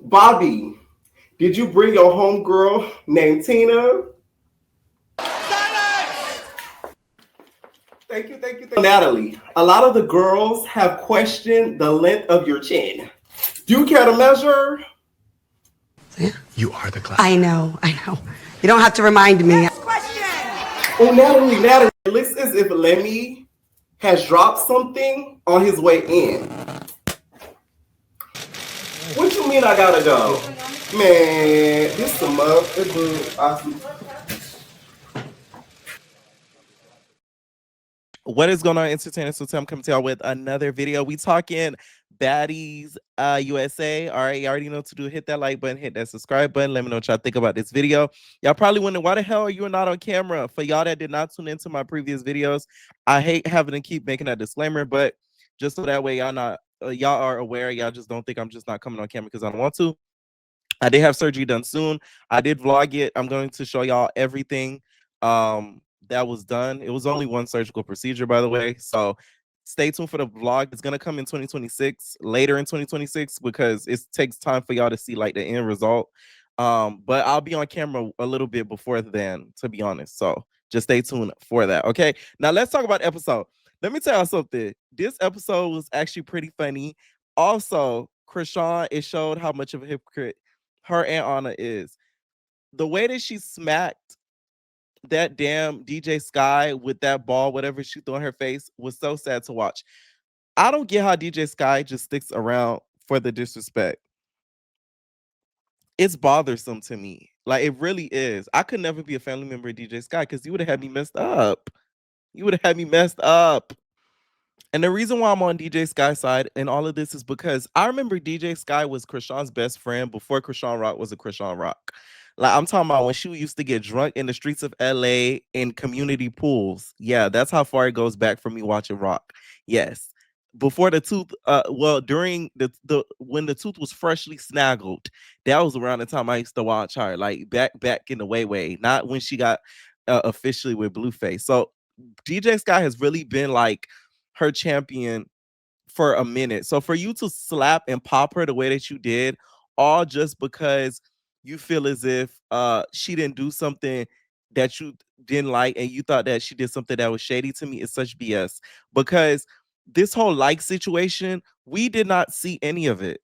Bobby, did you bring your homegirl named Tina? Thank you. Natalie, a lot of the girls have questioned the length of your chin. Do you care to measure? You are the class. I know. You don't have to remind me. Next question. Oh, Natalie, it looks as if Lemmy has dropped something on his way in. What you mean I gotta go? Man, this some What is going on, entertainers? So I'm coming to y'all with another video. We talking Baddies USA. All right, you already know what to do. Hit that like button, hit that subscribe button. Let me know what y'all think about this video. Y'all probably wondering, why the hell are you not on camera? For y'all that did not tune into my previous videos, I hate having to keep making that disclaimer, but just so that way y'all not y'all are aware, y'all just don't think I'm just not coming on camera because I don't want to. I did have surgery done soon. I did vlog it. I'm going to show y'all everything that was done. It was only one surgical procedure, by the way. So stay tuned for the vlog. It's going to come in 2026, later in 2026, because it takes time for y'all to see like the end result. But I'll be on camera a little bit before then, to be honest. So just stay tuned for that. Okay. Now let's talk about the episode. Let me tell y'all something. This episode was actually pretty funny. Also, Krishan, it showed how much of a hypocrite her and Anna is. The way that she smacked that damn DJ Sky with that ball, whatever she threw in her face, was so sad to watch. I don't get how DJ Sky just sticks around for the disrespect. It's bothersome to me. Like, it really is. I could never be a family member of DJ Sky because you would have had me messed up. You would have had me messed up. And the reason why I'm on DJ Sky's side and all of this is because I remember DJ Sky was Krishan's best friend before Krishan Rock was a Krishan Rock. Like, I'm talking about when she used to get drunk in the streets of LA in community pools. Yeah, that's how far it goes back from me watching Rock. Yes. Before the tooth, during the when the tooth was freshly snaggled, that was around the time I used to watch her. Like back in the way, not when she got officially with Blueface. So DJ Sky has really been like her champion for a minute. So for you to slap and pop her the way that you did, all just because you feel as if she didn't do something that you didn't like and you thought that she did something that was shady, to me is such BS. Because this whole like situation, we did not see any of it.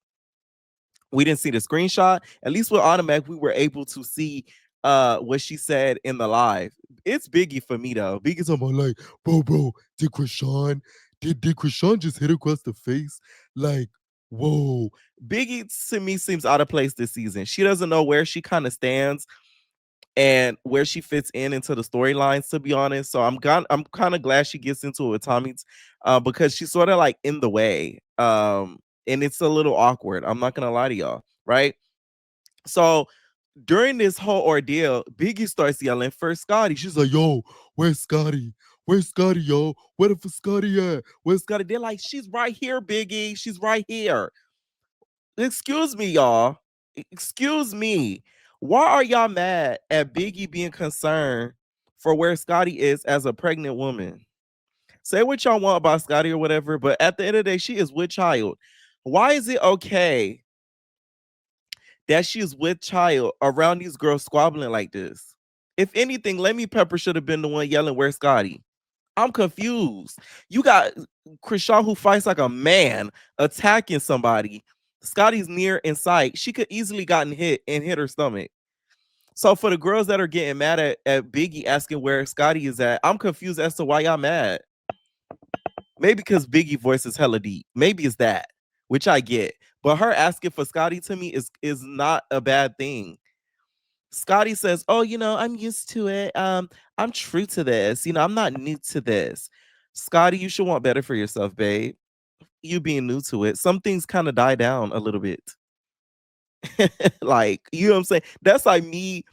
We didn't see the screenshot. At least with Automatic, we were able to see what she said in the live. It's Biggie for me though. Biggie's on my like, bro, did Krishan just hit across the face? Like, whoa. Biggie to me seems out of place this season. She doesn't know where she kind of stands and where she fits into the storylines, to be honest. So I'm kind of glad she gets into it with Tommy's because she's sort of like in the way. And it's a little awkward. I'm not gonna lie to y'all, right? So during this whole ordeal, Biggie starts yelling for Scotty. She's like, yo, where's Scotty? Where's Scotty, yo? Where the fuck Scotty at? Where's Scotty? They're like, she's right here, Biggie. She's right here. Excuse me, y'all. Excuse me. Why are y'all mad at Biggie being concerned for where Scotty is as a pregnant woman? Say what y'all want about Scotty or whatever, but at the end of the day, she is with child. Why is it okay that she's with child around these girls squabbling like this? If anything, Lemmy Pepper should have been the one yelling, where's Scotty? I'm confused. You got Krishan who fights like a man attacking somebody. Scotty's near in sight. She could easily gotten hit and hit her stomach. So for the girls that are getting mad at Biggie asking where Scotty is at, I'm confused as to why y'all mad. Maybe because Biggie voice is hella deep. Maybe it's that, which I get. But her asking for Scotty to me is not a bad thing. Scotty says, oh, I'm used to it. I'm true to this. I'm not new to this. Scotty, you should want better for yourself, babe. You being new to it. Some things kind of die down a little bit. Like, you know what I'm saying? That's like me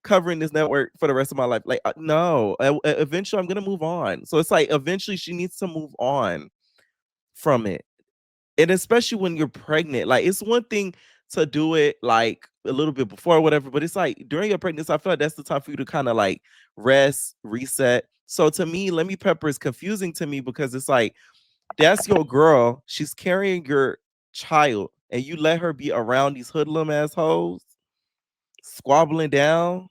covering this network for the rest of my life. Like, no, eventually I'm going to move on. So it's like, eventually she needs to move on from it. And especially when you're pregnant, like, it's one thing to do it like a little bit before or whatever, but it's like during your pregnancy, I feel like that's the time for you to kind of like rest, reset. So to me, Lemmy Pepper is confusing to me because it's like, that's your girl. She's carrying your child and you let her be around these hoodlum assholes, squabbling down.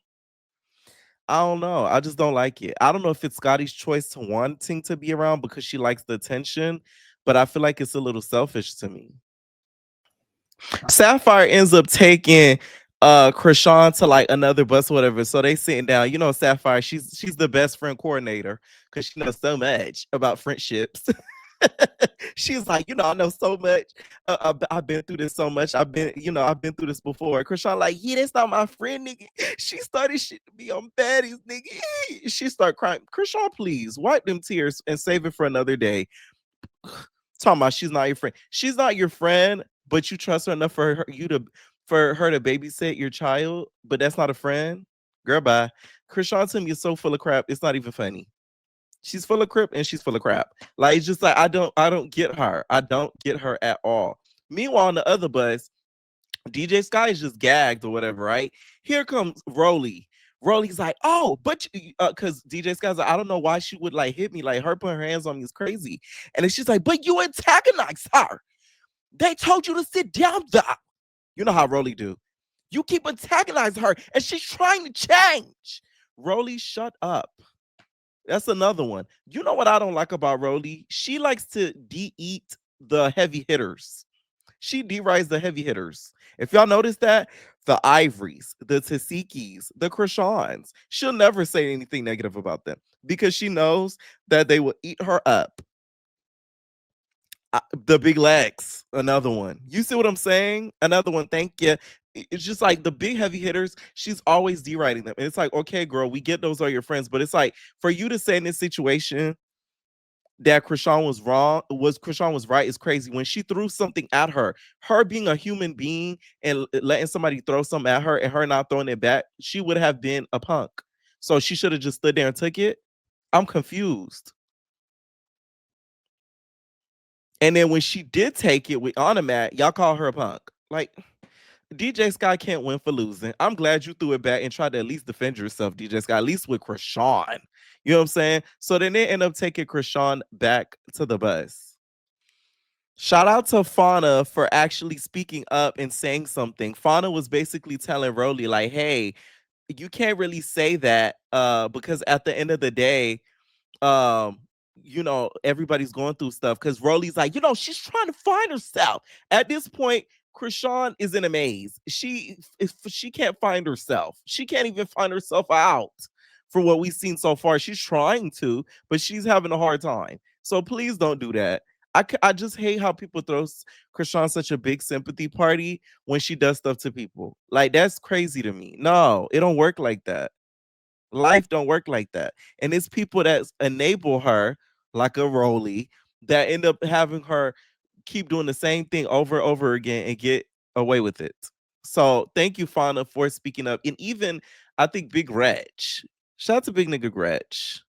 I don't know. I just don't like it. I don't know if it's Scotty's choice to wanting to be around because she likes the attention, but I feel like it's a little selfish to me. Sapphire ends up taking Krishan to like another bus or whatever. So they sitting down. You know, Sapphire, she's the best friend coordinator because she knows so much about friendships. She's like, you know, I know so much. I've been through this so much. I've been through this before. Krishan like, yeah, that's not my friend, nigga. She started shit to be on baddies, nigga. She start crying. Krishan, please wipe them tears and save it for another day. Talking about she's not your friend. She's not your friend, but you trust her enough for her to babysit your child, but that's not a friend. Girl, bye. Krishan to me is so full of crap. It's not even funny. She's full of crap and she's full of crap. Like it's just like I don't get her. I don't get her at all. Meanwhile, on the other bus, DJ Sky is just gagged or whatever, right? Here comes Rolly. Rolly's like, oh, but because DJ Sky's like, I don't know why she would like hit me. Like her putting her hands on me is crazy. And it's just like, but you antagonize her. They told you to sit down though. You know how Rolly do. You keep antagonizing her and she's trying to change. Rolly, shut up. That's another one. You know what I don't like about Rolly? She likes to de-eat the heavy hitters. She de-rides the heavy hitters. If y'all notice that, the Ivories, the Tasikis, the Krishans, she'll never say anything negative about them because she knows that they will eat her up. The Big Legs, another one. You see what I'm saying? Another one. Thank you. It's just like the big heavy hitters, she's always deriding them. And it's like, okay, girl, we get those are your friends. But it's like for you to say in this situation that Krishan was wrong, Krishan was right is crazy. When she threw something at her, her being a human being and letting somebody throw something at her and her not throwing it back, she would have been a punk. So she should have just stood there and took it. I'm confused. And then when she did take it with Automat, y'all call her a punk. Like, DJ Sky can't win for losing. I'm glad you threw it back and tried to at least defend yourself, DJ Sky, at least with Krishan. You know what I'm saying? So then they end up taking Krishan back to the bus. Shout out to Fauna for actually speaking up and saying something. Fauna was basically telling Rolly, like, hey, you can't really say that because at the end of the day, you know, everybody's going through stuff because Rolly's like, you know, she's trying to find herself. At this point, Krishan is in a maze. She can't find herself. She can't even find herself out from what we've seen so far. She's trying to, but she's having a hard time. So please don't do that. I just hate how people throw Krishan such a big sympathy party when she does stuff to people. Like that's crazy to me. No, it don't work like that. Life don't work like that. And it's people that enable her, like a Rolly, that end up having her keep doing the same thing over and over again and get away with it. So thank you, Fauna, for speaking up. And even I think Big Gretch. Shout out to Big Nigga Gretch.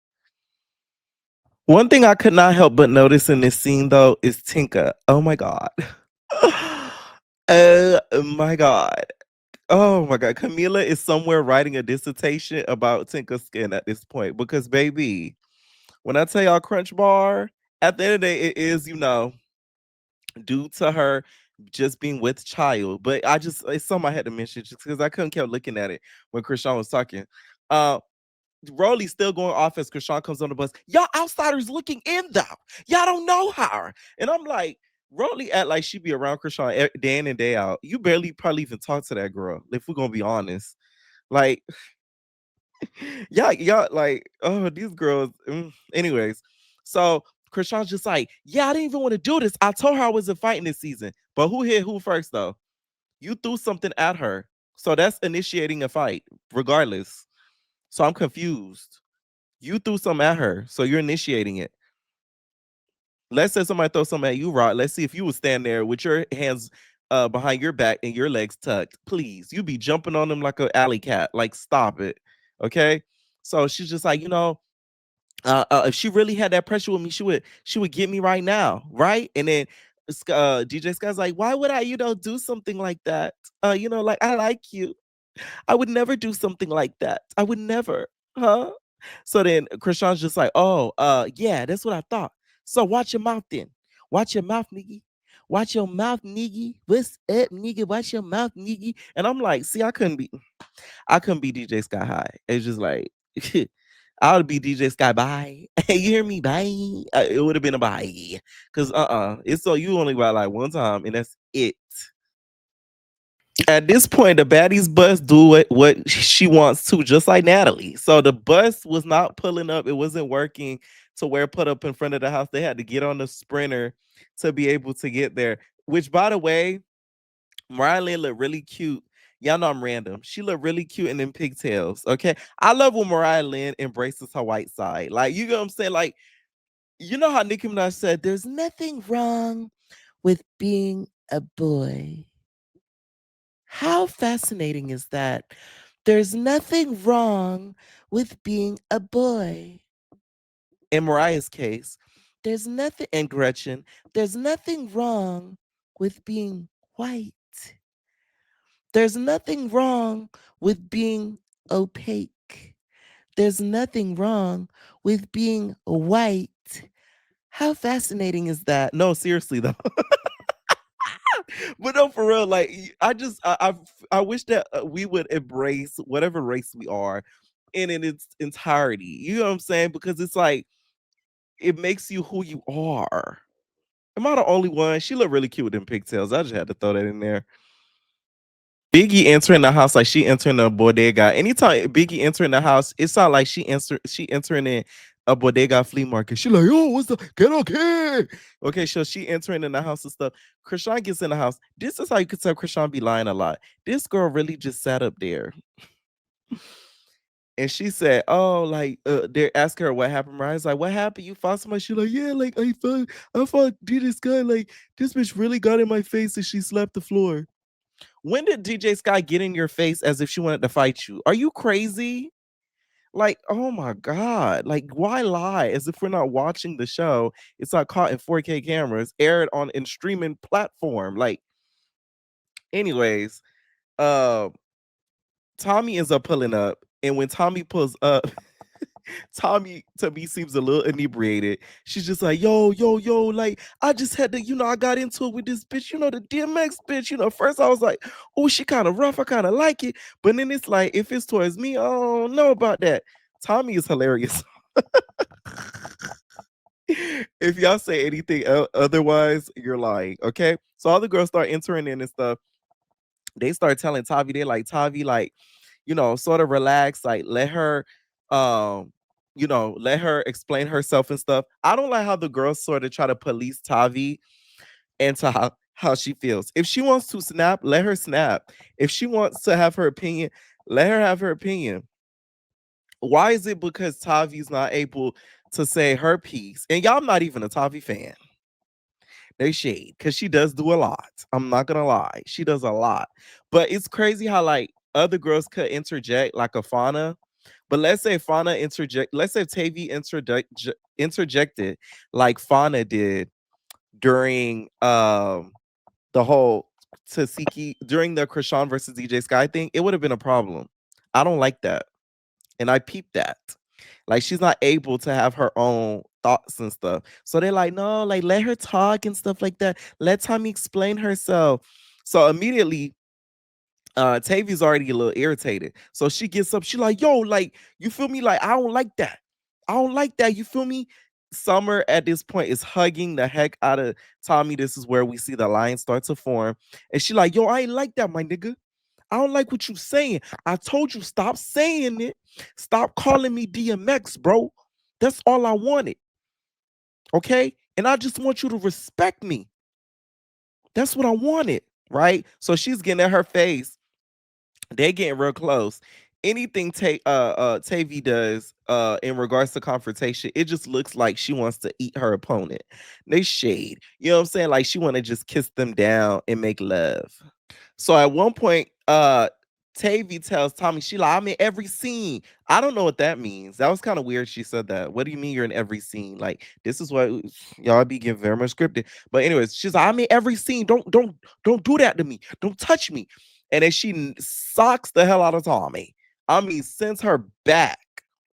One thing I could not help but notice in this scene though is Tinka. Oh my god. Oh my god. Oh my god, Camila is somewhere writing a dissertation about Tinka's skin at this point because baby, when I tell y'all Crunch Bar, at the end of the day, it is, you know, due to her just being with child. But it's something I had to mention just because I couldn't keep looking at it when Krishan was talking. Rolly's still going off as Krishan comes on the bus. Y'all outsiders looking in though. Y'all don't know her. And I'm like, Rolly act like she be around Krishan day in and day out. You barely probably even talk to that girl, if we're gonna be honest. Like, y'all like, oh, these girls. Anyways, so Krishan's just like, yeah, I didn't even want to do this. I told her I wasn't fighting this season. But who hit who first though? You threw something at her. So that's initiating a fight, regardless. So I'm confused. You threw something at her, so you're initiating it. Let's say somebody throw something at you, Rod. Let's see if you would stand there with your hands behind your back and your legs tucked. Please, you be jumping on them like an alley cat. Like, stop it. Okay. So she's just like, you know, if she really had that pressure with me, she would get me right now, right? And then DJ Sky's like, why would I, you know, do something like that? You know, like I like you. I would never do something like that. I would never, huh? So then Krishan's just like, oh, yeah, that's what I thought. So watch your mouth then. Watch your mouth, nigga. Watch your mouth, nigga. What's up, nigga? Watch your mouth, nigga. And I'm like, see, I couldn't be DJ Sky High. It's just like I would be DJ Sky. Bye. You hear me? Bye. It would have been a bye. Cause it's so you only buy like one time, and that's it. At this point, the baddies bus do what she wants to, just like Natalie. So the bus was not pulling up; it wasn't working to where put up in front of the house. They had to get on the sprinter to be able to get there. Which, by the way, Mariah Lynn looked really cute. Y'all know I'm random. She looked really cute in them pigtails. Okay, I love when Mariah Lynn embraces her white side. Like, you know what I'm saying? Like, you know how Nicki Minaj said, "There's nothing wrong with being a boy." How fascinating is that? There's nothing wrong with being a boy. In Mariah's case, there's nothing, and Gretchen, there's nothing wrong with being white. There's nothing wrong with being opaque. There's nothing wrong with being white. How fascinating is that? No, seriously though. But no, for real, like I wish that we would embrace whatever race we are in its entirety. You know what I'm saying? Because it's like it makes you who you are. Am I the only one? She looked really cute with them pigtails. I just had to throw that in there. Biggie entering the house like she entering a bodega. Anytime Biggie entering the house, it sounds like she entering in a bodega flea market. She like, oh, what's the get okay? Okay, so she entering in the house and stuff. Krishan gets in the house. This is how you could tell Krishan be lying a lot. This girl really just sat up there. And she said, "Oh, like they're asking her what happened." Mariah's like, "What happened? You fought somebody?" She like, "Yeah, like I fought DJ Sky. Like this bitch really got in my face and she slapped the floor." When did DJ Sky get in your face as if she wanted to fight you? Are you crazy? Like, oh my God. Like, why lie as if we're not watching the show? It's not caught in 4K cameras, aired on in streaming platform. Like, anyways, uh Tommy ends up pulling up. And when Tommy pulls up, Tommy to me seems a little inebriated. She's just like, yo, like I just had to, I got into it with this bitch, the DMX bitch. First I was like, oh, she kind of rough. I kind of like it. But then it's like, if it's towards me, I don't know about that. Tommy is hilarious. If y'all say anything otherwise, you're lying. Okay. So all the girls start entering in and stuff. They start telling Tavi, they're like, Tavi, like, sort of relax, like let her let her explain herself and stuff. I don't like how the girls sort of try to police Tavi into how she feels. If she wants to snap, let her snap. If she wants to have her opinion, let her have her opinion. Why is it because Tavi's not able to say her piece? And y'all not even a Tavi fan. They shade because she does do a lot. I'm not gonna lie, she does a lot. But it's crazy how like other girls could interject, like a Fauna. But let's say Fauna interject. Let's say Tavi interjected like Fauna did during the whole Tasiki during the Krishan versus DJ Sky thing. It would have been a problem. I don't like that, and I peeped that. Like she's not able to have her own thoughts and stuff. So they're like, no, like let her talk and stuff like that. Let Tommy explain herself. So immediately, Tavi's already a little irritated. So she gets up, she like, yo, like, you feel me? Like, I don't like that. I don't like that. You feel me? Summer at this point is hugging the heck out of Tommy. This is where we see the line start to form. And she like, yo, I ain't like that, my nigga. I don't like what you saying. I told you stop saying it. Stop calling me DMX, bro. That's all I wanted. Okay? And I just want you to respect me. That's what I wanted, right? So she's getting at her face. They getting real close. Anything Tavi does in regards to confrontation, it just looks like she wants to eat her opponent. They shade. You know what I'm saying? Like she want to just kiss them down and make love. So at one point, Tavi tells Tommy, she like, I'm in every scene. I don't know what that means. That was kind of weird. She said that. What do you mean you're in every scene? Like, this is what y'all be getting very much scripted. But anyways, she's like, I'm in every scene. Don't do that to me. Don't touch me. And then she socks the hell out of Tommy. I mean, sends her back.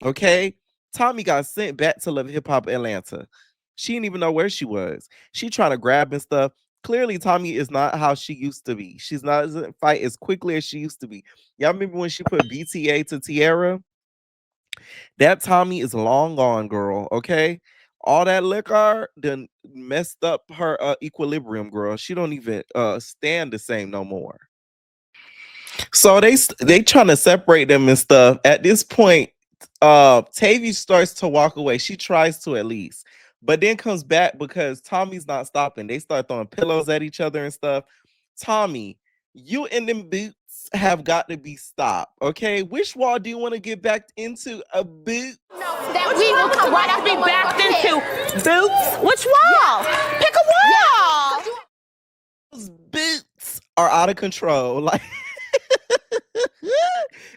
Okay. Tommy got sent back to Love Hip Hop Atlanta. She didn't even know where she was. She trying to grab and stuff. Clearly, Tommy is not how she used to be. She's not doesn't fight as quickly as she used to be. Y'all remember when she put BTA to Tierra? That Tommy is long gone, girl. Okay, all that liquor done messed up her equilibrium, girl. She don't even stand the same no more. So they trying to separate them and stuff. At this point, Tavi starts to walk away. She tries to at least, but then comes back because Tommy's not stopping. They start throwing pillows at each other and stuff. Tommy, you and them boots have got to be stopped. Okay, which wall do you want to get back into? A boot? That we will come right after be backed into boots. Which wall? Pick a wall. Those boots are out of control. Like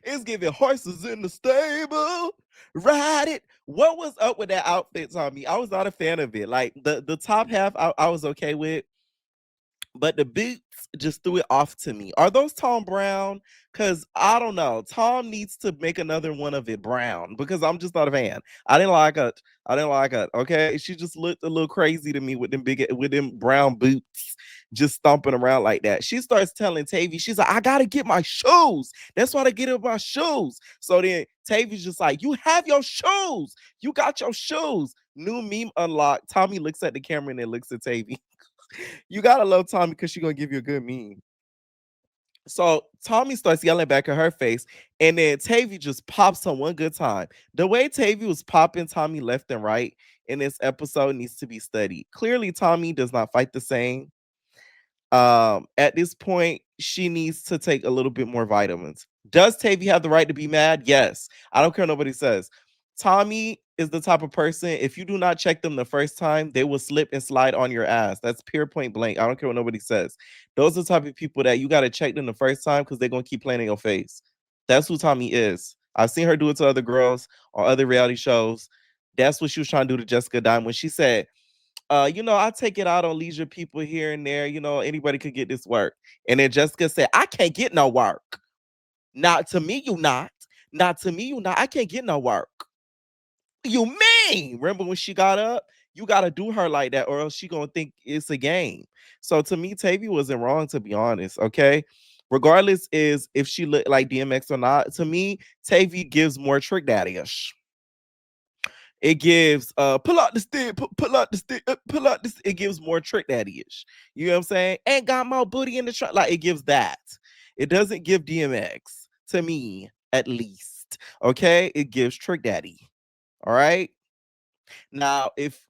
it's giving horses in the stable. Ride it. What was up with that outfit, Tommy? I was not a fan of it. Like the top half, I was okay with, but the boots just threw it off to me. Are those Tom Brown? Because I don't know. Tom needs to make another one of it brown because I'm just not a fan. I didn't like it. I didn't like it. Okay, she just looked a little crazy to me with them brown boots, just stomping around like that. She starts telling Tavi, she's like, I gotta get my shoes. That's why I get my shoes. So then Tavi's just like, you have your shoes. You got your shoes. New meme unlocked. Tommy looks at the camera and then looks at Tavi. You gotta love Tommy because she's gonna give you a good meme. So Tommy starts yelling back at her face, and then Tavi just pops on one good time. The way Tavi was popping Tommy left and right in this episode needs to be studied. Clearly, Tommy does not fight the same. At this point, she needs to take a little bit more vitamins. Does Tavi have the right to be mad? Yes. I don't care what nobody says. Tommy is the type of person, if you do not check them the first time, they will slip and slide on your ass. That's pure point blank. I don't care what nobody says. Those are the type of people that you got to check them the first time because they're going to keep playing in your face. That's who Tommy is. I've seen her do it to other girls on other reality shows. That's what she was trying to do to Jessica Diamond when she said, I take it out on leisure people here and there. Anybody could get this work. And then Jessica said, I can't get no work. Not to me, you not. Not to me, you not. I can't get no work. You mean? Remember when she got up? You got to do her like that or else she going to think it's a game. So to me, Tavi wasn't wrong, to be honest, okay? Regardless is if she looked like DMX or not, to me, Tavi gives more Trick Daddy-ish. It gives pull out the stick, pull out the stick, pull out this. It gives more Trick Daddy-ish. You know what I'm saying? Ain't got my booty in the trunk. Like it gives that. It doesn't give DMX to me, at least. Okay, it gives Trick Daddy. All right. Now, if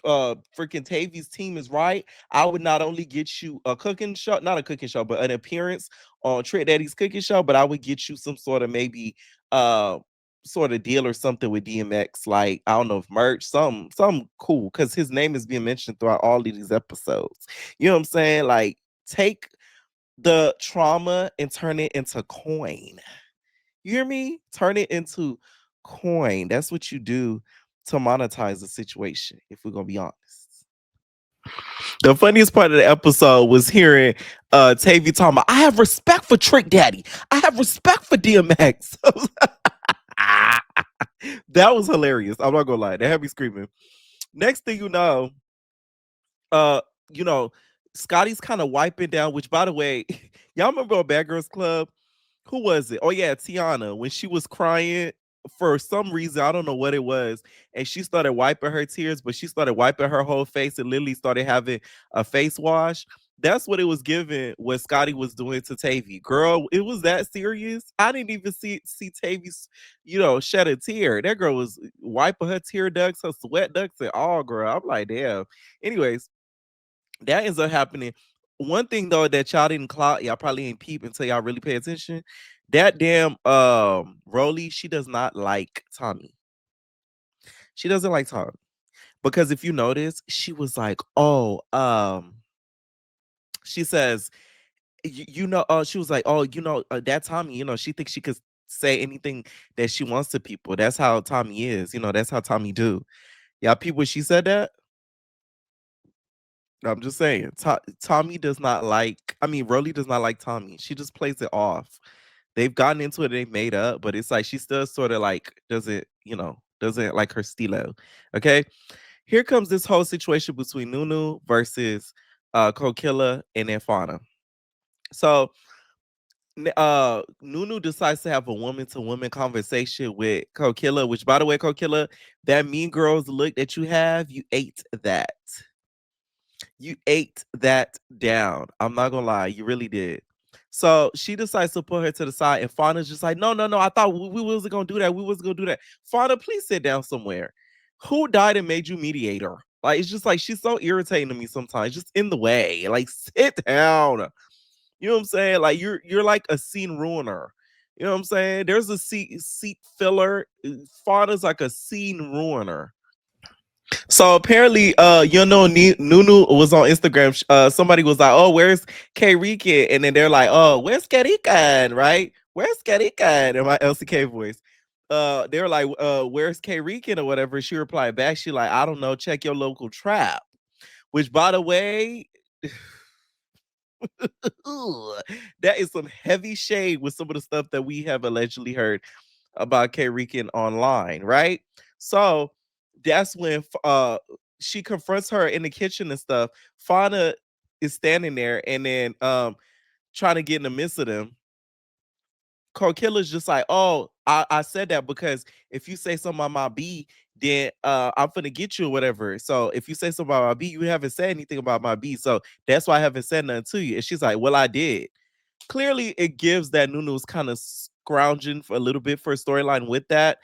freaking Tavi's team is right, I would not only get you a cooking show, not a cooking show, but an appearance on Trick Daddy's cooking show, but I would get you some sort of maybe sort of deal or something with DMX, like I don't know if merch, some cool, because his name is being mentioned throughout all of these episodes. You know what I'm saying? Like take the trauma and turn it into coin. You hear me? Turn it into coin. That's what you do to monetize the situation, if we're gonna be honest. The funniest part of the episode was hearing Tavi talking about, I have respect for Trick Daddy. I have respect for DMX. That was hilarious. I'm not gonna lie. They had me screaming. Next thing you know, uh, you know, Scotty's kind of wiping down, which by the way, y'all remember on Bad Girls Club? Who was it? Oh yeah, Tiana. When she was crying for some reason, I don't know what it was, and she started wiping her tears, but she started wiping her whole face and literally started having a face wash. That's what it was giving what Scotty was doing to Tavi. Girl, it was that serious. I didn't even see Tavi, shed a tear. That girl was wiping her tear ducts, her sweat ducts, and all, girl. I'm like, damn. Anyways, that ends up happening. One thing though that y'all didn't clock, y'all probably ain't peep until y'all really pay attention. That damn Rolly, she does not like Tommy. She doesn't like Tommy. Because if you notice, she was like, oh, she says, she was like, oh, that Tommy, she thinks she could say anything that she wants to people. That's how Tommy is, that's how Tommy do. Y'all people, she said that. I'm just saying, Tommy does not like. I mean, Rolly does not like Tommy. She just plays it off. They've gotten into it. They've made up, but it's like she still sort of like doesn't like her stilo. Okay, here comes this whole situation between Noo-Noo versus Kokilla, and then Fauna. So Noo-Noo decides to have a woman-to-woman conversation with Kokilla, which, by the way, Kokilla, that Mean Girls look that you have, you ate that. You ate that down. I'm not gonna lie, you really did. So she decides to put her to the side, and Fauna's just like, no, no, no. I thought we wasn't gonna do that. We wasn't gonna do that. Fauna, please sit down somewhere. Who died and made you mediator? Like, it's just like she's so irritating to me sometimes, just in the way. Like, sit down. You know what I'm saying? Like, you're like a scene ruiner. You know what I'm saying? There's a seat filler. Fauna's like a scene ruiner. So apparently, Noo-Noo was on Instagram. Somebody was like, "Oh, where's K Rican?" And then they're like, "Oh, where's K Rican? Right? Where's K Rican?" In my LCK voice. They were like, "Where's K Rican or whatever?" She replied back, "She like, I don't know. Check your local trap." Which, by the way, that is some heavy shade with some of the stuff that we have allegedly heard about K Rican online, right? So that's when she confronts her in the kitchen and stuff. Fauna is standing there and then trying to get in the midst of them. Killa's just like, oh, I said that because if you say something about my B, then I'm gonna get you or whatever. So if you say something about my B, you haven't said anything about my B. So that's why I haven't said nothing to you. And she's like, well, I did. Clearly, it gives that Noo-Noo's kind of scrounging for a little bit for a storyline with that.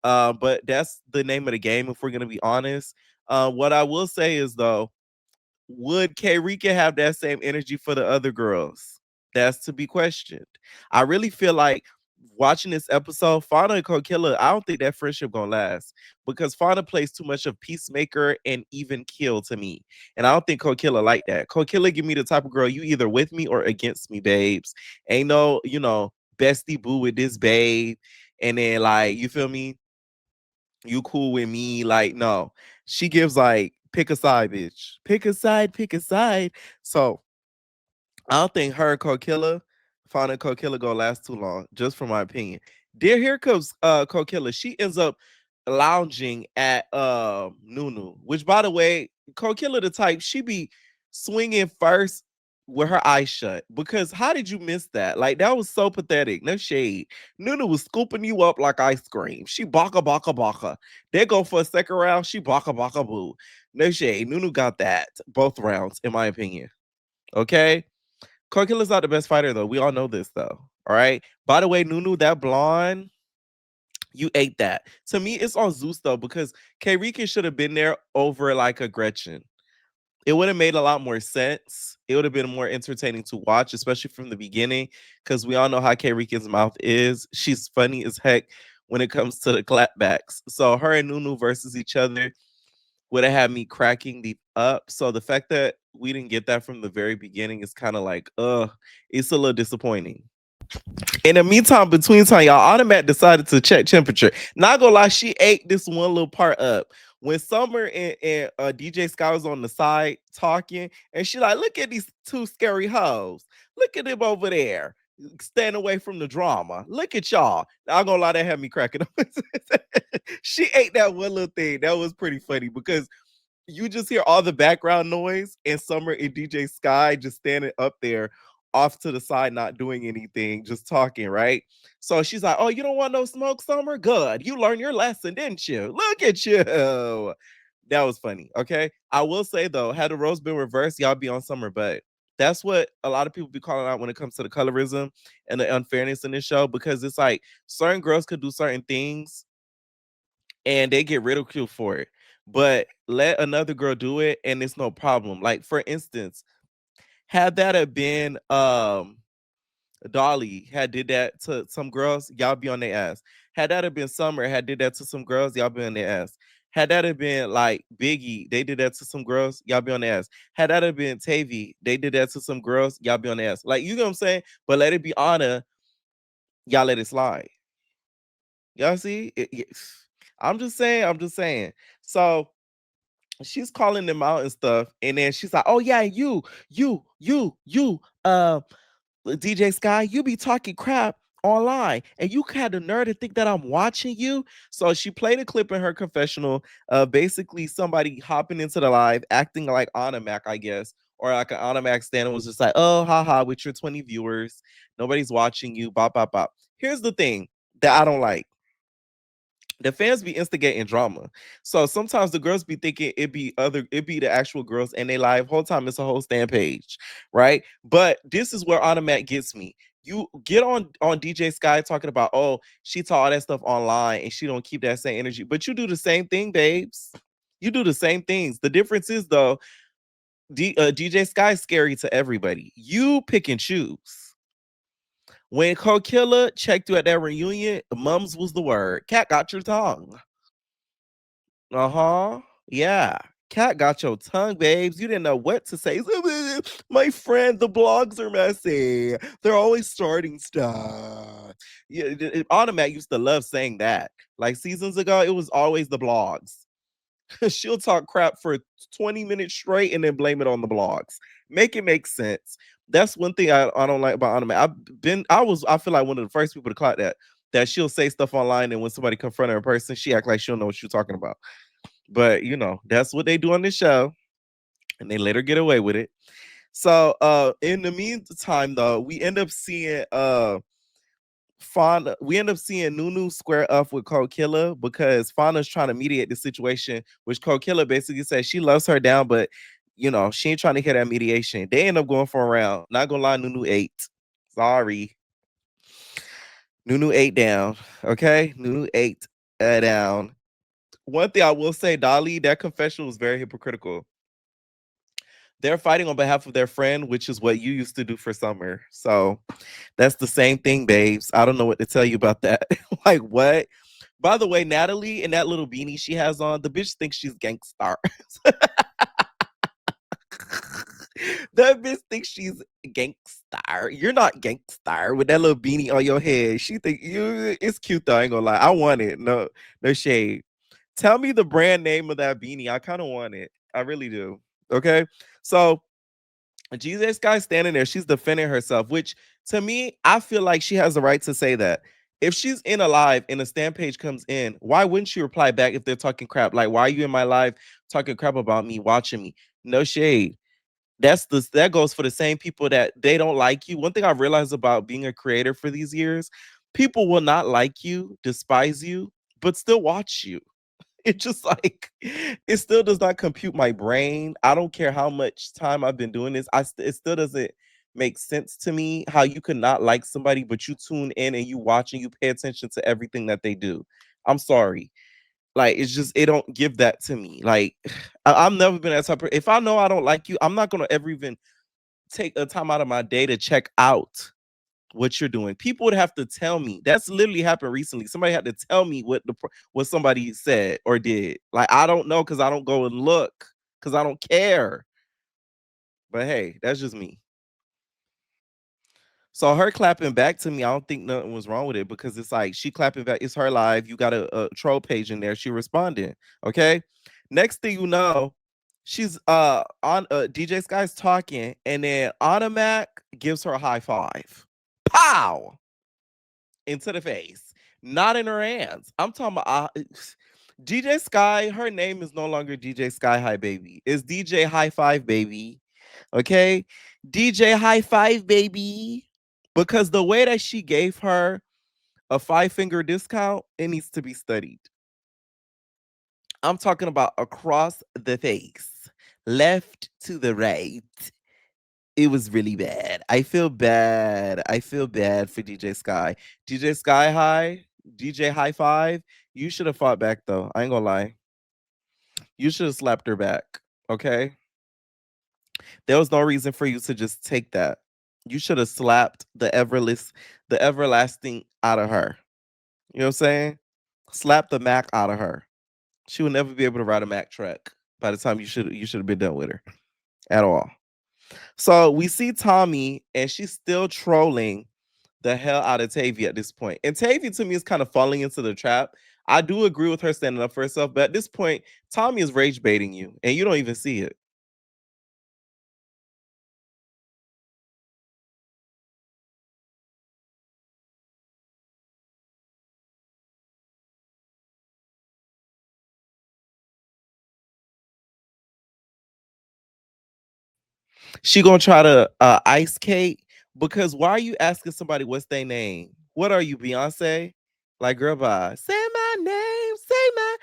But that's the name of the game, if we're gonna be honest. What I will say is though, would K Rika have that same energy for the other girls? That's to be questioned. I really feel like watching this episode, Fauna and Kokilla, I don't think that friendship gonna last because Fauna plays too much of peacemaker and even kill to me. And I don't think Kokilla like that. Kokilla give me the type of girl, you either with me or against me, babes. Ain't no, bestie boo with this babe. And then like, you feel me? You cool with me? Like, no. She gives like pick a side, bitch. Pick a side, pick a side. So I don't think her and Kokilla, Fauna and Kokilla gonna last too long, just from my opinion. Dear, here comes Kokilla. She ends up lounging at Noo-Noo, which by the way, Kokilla the type, she be swinging first with her eyes shut. Because how did you miss that? Like, that was so pathetic. No shade. Noo-Noo was scooping you up like ice cream. She baka baka baka. They go for a second round. She baka baka boo. No shade. Noo-Noo got that both rounds, in my opinion. Okay. Kokila's not the best fighter though. We all know this though. All right. By the way, Noo-Noo, that blonde, you ate that. To me, it's on Zeus though, because K Rican should have been there over like a Gretchen. It would have made a lot more sense. It would have been more entertaining to watch, especially from the beginning, because we all know how K Rican's mouth is. She's funny as heck when it comes to the clapbacks. So her and Noo-Noo versus each other would have had me cracking the up. So the fact that we didn't get that from the very beginning is kind of like, it's a little disappointing. In the meantime, between time, y'all, Automat decided to check temperature. Not gonna lie, she ate this one little part up. When Summer and DJ Sky was on the side talking, and she like, look at these two scary hoes. Look at them over there. Stand away from the drama. Look at y'all. Not gonna lie, that had me cracking up. She ate that one little thing. That was pretty funny because you just hear all the background noise and Summer and DJ Sky just standing up there off to the side, not doing anything, just talking, right? So she's like, oh, you don't want no smoke, Summer? Good. You learned your lesson, didn't you? Look at you. That was funny. Okay. I will say though, had the roles been reversed, y'all be on Summer, but that's what a lot of people be calling out when it comes to the colorism and the unfairness in this show, because it's like certain girls could do certain things and they get ridiculed for it. But let another girl do it and it's no problem. Like, for instance, had that have been Dolly had did that to some girls, y'all be on their ass. Had that have been Summer had did that to some girls, y'all be on their ass. Had that have been like Biggie, they did that to some girls, y'all be on their ass. Had that have been Tavi, they did that to some girls, y'all be on their ass. Like, you know what I'm saying? But let it be Anna, y'all let it slide. Y'all see? I'm just saying, I'm just saying. So she's calling them out and stuff, and then she's like, "Oh yeah, DJ Sky, you be talking crap online, and you had the nerve to think that I'm watching you." So she played a clip in her confessional, basically somebody hopping into the live, acting like Anna Mac, I guess, or like an automatic stand was just like, oh, haha, with your 20 viewers, nobody's watching you, bop, bop, bop. Here's the thing that I don't like. The fans be instigating drama. So sometimes the girls be thinking it be the actual girls and they live. Whole time it's a whole stand page, right? But this is where Automat gets me. You get on DJ Sky talking about, oh, she taught all that stuff online and she don't keep that same energy. But you do the same thing, babes. You do the same things. The difference is though, DJ Sky is scary to everybody. You pick and choose. When Killer checked you at that reunion, mums was the word. Cat got your tongue. Uh-huh. Yeah. Cat got your tongue, babes. You didn't know what to say. My friend, the blogs are messy. They're always starting stuff. Yeah, Automat used to love saying that. Like seasons ago, it was always the blogs. She'll talk crap for 20 minutes straight and then blame it on the blogs. Make it make sense. That's one thing I don't like about Automat. I feel like one of the first people to clock that she'll say stuff online and when somebody confront her in person, she act like she don't know what you're talking about. But you know, that's what they do on the show, and they let her get away with it. So in the meantime, though, we end up seeing Noo-Noo square up with Killer because Fauna's trying to mediate the situation, which Killer basically says she loves her down, but you know, she ain't trying to hear that mediation. They end up going for a round. Not gonna lie, Noo-Noo 8. Sorry. Noo-Noo 8 down. Okay? Noo-Noo 8 down. One thing I will say, Dolly, that confession was very hypocritical. They're fighting on behalf of their friend, which is what you used to do for Summer. So that's the same thing, babes. I don't know what to tell you about that. Like, what? By the way, Natalie and that little beanie she has on, the bitch thinks she's gangstar. That bitch thinks she's gangstar. You're not gangstar with that little beanie on your head. She think you. It's cute though. I ain't gonna lie. I want it. No shade. Tell me the brand name of that beanie. I kind of want it. I really do. Okay. So Jesus guy standing there, she's defending herself, which to me, I feel like she has the right to say that. If she's in a live and a stand page comes in, why wouldn't she reply back if they're talking crap? Like, why are you in my live talking crap about me, watching me? No shade. That goes for the same people that they don't like you. One thing I've realized about being a creator for these years, people will not like you, despise you, but still watch you. It just like it still does not compute my brain. I don't care how much time I've been doing this. It still doesn't make sense to me how you could not like somebody, but you tune in and you watch and you pay attention to everything that they do. I'm sorry. Like it's just it don't give that to me. Like I've never been that type of if I know I don't like you, I'm not gonna ever even take a time out of my day to check out what you're doing. People would have to tell me. That's literally happened recently. Somebody had to tell me what somebody said or did. Like I don't know because I don't go and look because I don't care. But hey, that's just me. So her clapping back to me, I don't think nothing was wrong with it because it's like she clapping back. It's her live. You got a troll page in there. She responding. Okay. Next thing you know, she's on DJ Sky's talking, and then Automac gives her a high five. Pow! Into the face, not in her hands. I'm talking about DJ Sky. Her name is no longer DJ Sky High Baby. It's DJ High Five Baby. Okay, DJ High Five Baby. Because the way that she gave her a 5-finger discount, it needs to be studied. I'm talking about across the face, left to the right. It was really bad. I feel bad. I feel bad for DJ Sky. DJ Sky High, DJ High Five. You should have fought back though. I ain't gonna lie. You should have slapped her back. Okay. There was no reason for you to just take that. You should have slapped the everlasting out of her. You know what I'm saying? Slap the Mac out of her. She would never be able to ride a Mac truck by the time you should have been done with her at all. So we see Tommy and she's still trolling the hell out of Tavi at this point. And Tavi to me is kind of falling into the trap. I do agree with her standing up for herself, but at this point, Tommy is rage baiting you and you don't even see it. She gonna try to ice Kate because why are you asking somebody what's their name? What are you, Beyonce? Like, girl, bye. Say my name, say my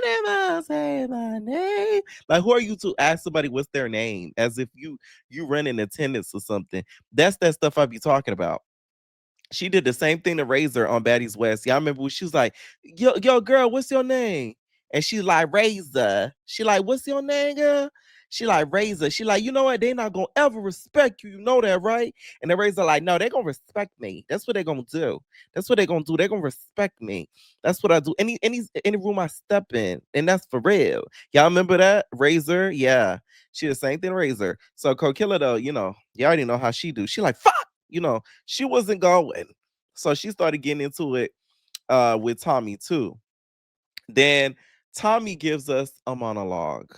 name, say my name. Like, who are you to ask somebody what's their name as if you run in attendance or something? That's that stuff I be talking about. She did the same thing to Razor on Baddies West. Y'all remember when she was like, yo, girl, what's your name? And she's like, Razor. She like, what's your name, girl? She like, Razor. She like, you know what? They not gonna ever respect you. You know that, right? And the Razor like, no, they gonna respect me. That's what they gonna do. That's what they gonna do. They gonna respect me. That's what I do. Any room I step in, and that's for real. Y'all remember that? Razor? Yeah. She the same thing, Razor. So Kokilla though, you already know how she do. She like, fuck. She wasn't going. So she started getting into it with Tommy too. Then Tommy gives us a monologue.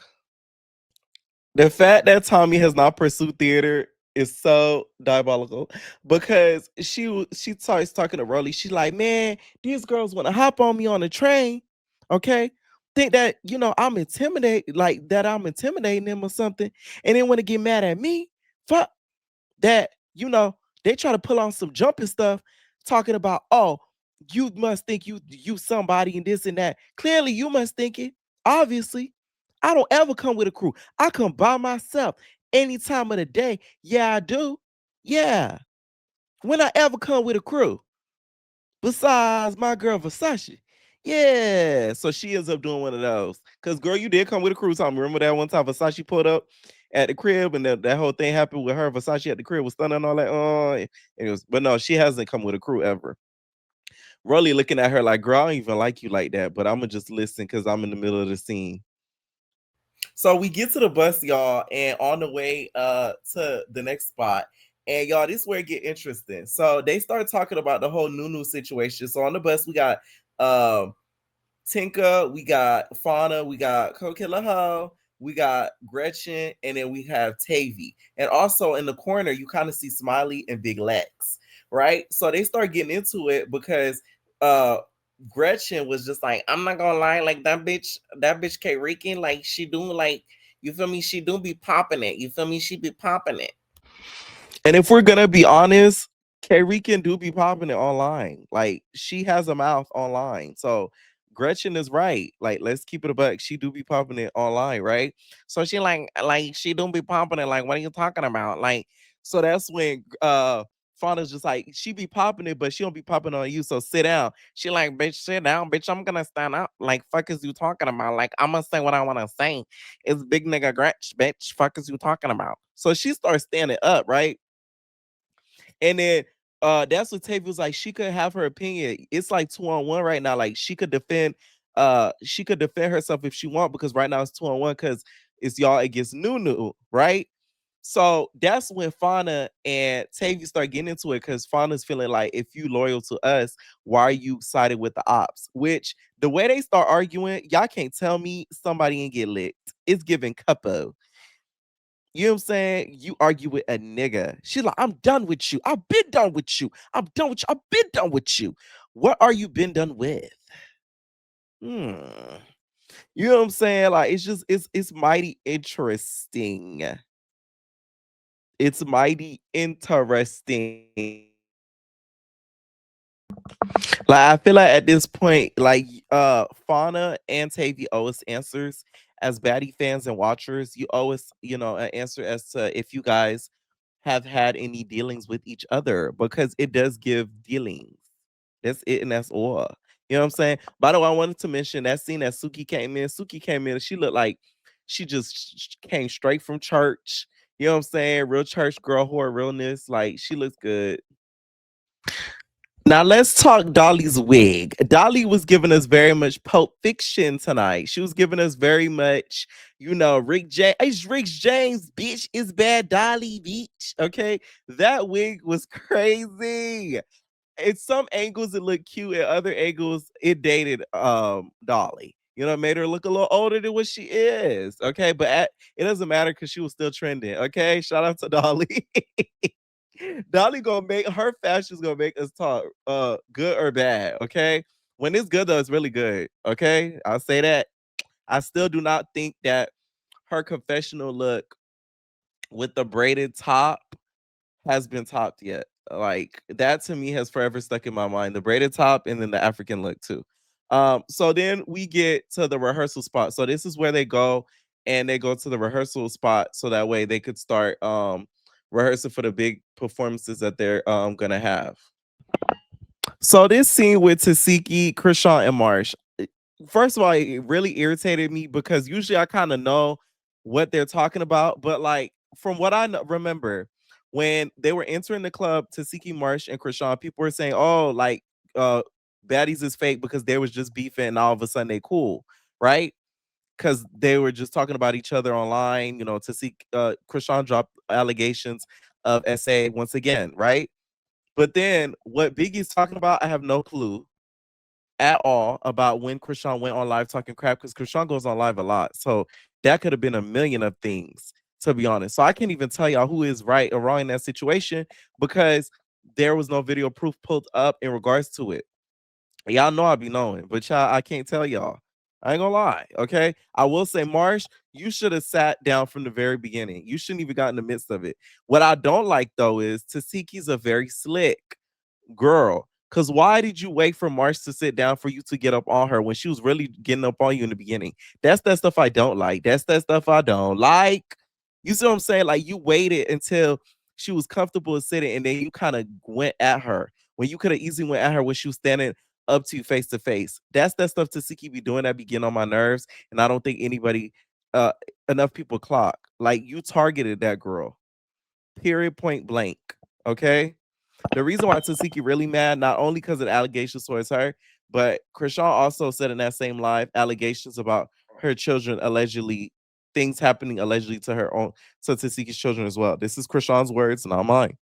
The fact that Tommy has not pursued theater is so diabolical because she starts talking to Rolly. She's like, man, these girls want to hop on me on the train. Okay. Think that, I'm intimidating them or something. And they want to get mad at me. Fuck that, they try to pull on some jumping stuff, talking about, oh, you must think you somebody and this and that. Clearly, you must think it. Obviously, I don't ever come with a crew. I come by myself any time of the day. Yeah, I do. Yeah. When I ever come with a crew, besides my girl Versace. Yeah. So she ends up doing one of those. Because, girl, you did come with a crew time. Remember that one time Versace pulled up at the crib and that whole thing happened with her? Versace at the crib was stunning and all that. But no, she hasn't come with a crew ever. Rolly looking at her like, girl, I don't even like you like that, but I'm going to just listen because I'm in the middle of the scene. So we get to the bus, y'all, and on the way to the next spot. And y'all, this is where it get interesting. So they start talking about the whole Noo-Noo situation. So on the bus, we got Tinka, we got Fauna, we got Kokilla Ho, we got Gretchen, and then we have Tavi. And also in the corner, you kind of see Smiley and Big Lex, right? So they start getting into it because Gretchen was just like, I'm not gonna lie, like that bitch K Rican, like she do, like, you feel me? She do be popping it. You feel me? She be popping it. And if we're gonna be honest, K Rican do be popping it online. Like, she has a mouth online. So Gretchen is right. Like, let's keep it a buck. She do be popping it online, right? So she like she don't be popping it. Like, what are you talking about? Like, so that's when Fauna's just like, she be popping it, but she don't be popping on you. So sit down. She like, bitch, sit down, bitch. I'm gonna stand up. Like, fuck is you talking about? Like, I'm gonna say what I wanna say. It's big nigga Gretch, bitch. Fuck is you talking about? So she starts standing up, right? And then that's what Tavi was like. She could have her opinion. It's like 2-on-1 right now. Like, she could defend herself if she want, because right now it's 2-on-1 because it's y'all against Noo-Noo, right? So that's when Fauna and Tavi start getting into it, because Fauna's feeling like, if you loyal to us, why are you sided with the ops? Which, the way they start arguing, y'all can't tell me somebody ain't get licked. It's giving Cuppo. You know what I'm saying? You argue with a nigga. She's like, I'm done with you. I've been done with you. I'm done with you. I've been done with you. What are you been done with? Hmm. You know what I'm saying? Like, it's mighty interesting. It's mighty interesting. Like, I feel like at this point, like, Fauna and Tavi owe us answers as baddie fans and watchers. You owe us, an answer as to if you guys have had any dealings with each other, because it does give dealings. That's it, and that's all. You know what I'm saying? By the way, I wanted to mention that scene that Suki came in. Suki came in and she looked like she just came straight from church. You know what I'm saying? Real church girl, whore realness. Like, she looks good. Now let's talk Dolly's wig. Dolly was giving us very much Pulp Fiction tonight. She was giving us very much, Rick James. It's Rick James, bitch. It's bad Dolly, bitch. Okay, that wig was crazy. In some angles it looked cute, in other angles it dated Dolly. It made her look a little older than what she is. Okay, but it doesn't matter because she was still trending. Okay, shout out to Dolly. Dolly gonna make her fashion's gonna make us talk good or bad. Okay, when it's good though, it's really good. Okay, I'll say that. I still do not think that her confessional look with the braided top has been topped yet. Like that to me has forever stuck in my mind. The braided top and then the African look too. So then we get to the rehearsal spot. So this is where they go and they go to the rehearsal spot so that way they could start rehearsing for the big performances that they're gonna have. So this scene with Tasiki, Krishan, and Marsh. First of all, it really irritated me because usually I kind of know what they're talking about, but like from what I remember, when they were entering the club, Tasiki, Marsh, and Krishan, people were saying, "Oh, like Baddies is fake because they was just beefing, and all of a sudden they cool, right?" Because they were just talking about each other online. You know, Tasiki, Krishan dropped allegations of SA once again, right? But then what Biggie's talking about, I have no clue at all about when Krishan went on live talking crap because Krishan goes on live a lot. So that could have been a million of things, to be honest. So I can't even tell y'all who is right or wrong in that situation because there was no video proof pulled up in regards to it. Y'all know I be knowing, but y'all, I can't tell y'all. I ain't gonna lie. Okay. I will say, Marsh, you should have sat down from the very beginning. You shouldn't even got in the midst of it. What I don't like though is Tasiki's a very slick girl. Cause why did you wait for Marsh to sit down for you to get up on her when she was really getting up on you in the beginning? That's that stuff I don't like. That's that stuff I don't like. You see what I'm saying? Like you waited until she was comfortable sitting and then you kind of went at her when you could have easily went at her when she was standing up to you face to face. That's that stuff Tasiki be doing that be getting on my nerves. And I don't think anybody, uh, enough people clock. Like you targeted that girl. Period, point blank. Okay. The reason why Tasiki really mad, not only because of the allegations towards her, but Krishan also said in that same live allegations about her children allegedly, things happening allegedly to her own, to Tasiki's children as well. This is Krishan's words, not mine.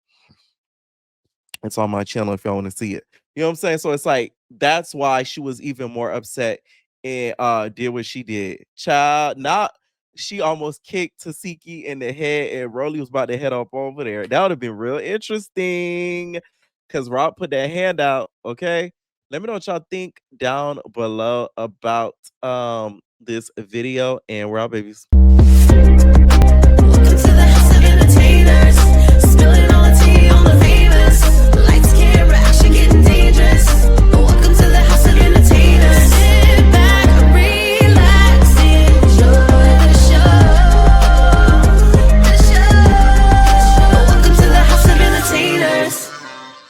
It's on my channel if y'all want to see it. You know what I'm saying? So it's like that's why she was even more upset and did what she did. Child, not she almost kicked Tasiki in the head and Rolly was about to head up over there. That would have been real interesting because Rob put that hand out. Okay. Let me know what y'all think down below about this video and we're out, babies.